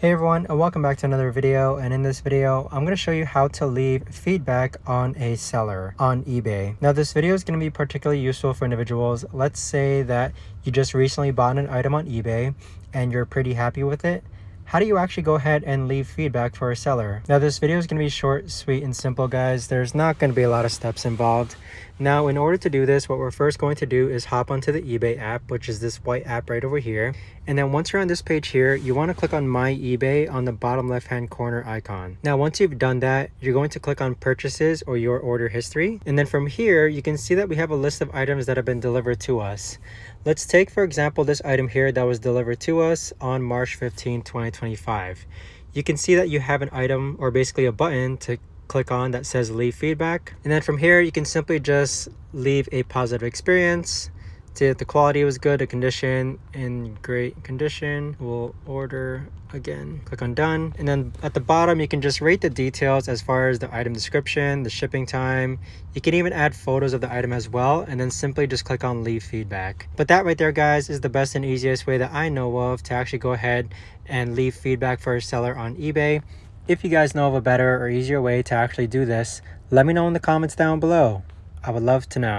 Hey everyone, and welcome back to another video. And in this video I'm going to show you how to leave feedback on a seller on eBay. Now this video is going to be particularly useful for individuals. Let's say that you just recently bought an item on eBay and you're pretty happy with it. How do you actually go ahead and leave feedback for a seller? Now this video is going to be short, sweet, and simple, guys. There's not going to be a lot of steps involved. Now in order to do this, what we're first going to do is hop onto the eBay app, which is this white app right over here. And then once you're on this page here, you want to click on My eBay on the bottom left hand corner icon. Now once you've done that, you're going to click on Purchases or Your Order History. And then from here, you can see that we have a list of items that have been delivered to us. Let's take, for example, this item here that was delivered to us on March 15, 2025. You can see that you have an item, or basically a button, to click on that says Leave Feedback. And then from here, you can simply just leave a positive experience. Say that the quality was good, the condition in great condition. We'll order again. Click on Done. And then at the bottom, you can just rate the details as far as the item description, the shipping time. You can even add photos of the item as well, and then simply just click on Leave Feedback. But that right there, guys, is the best and easiest way that I know of to actually go ahead and leave feedback for a seller on eBay. If you guys know of a better or easier way to actually do this, let me know in the comments down below. I would love to know.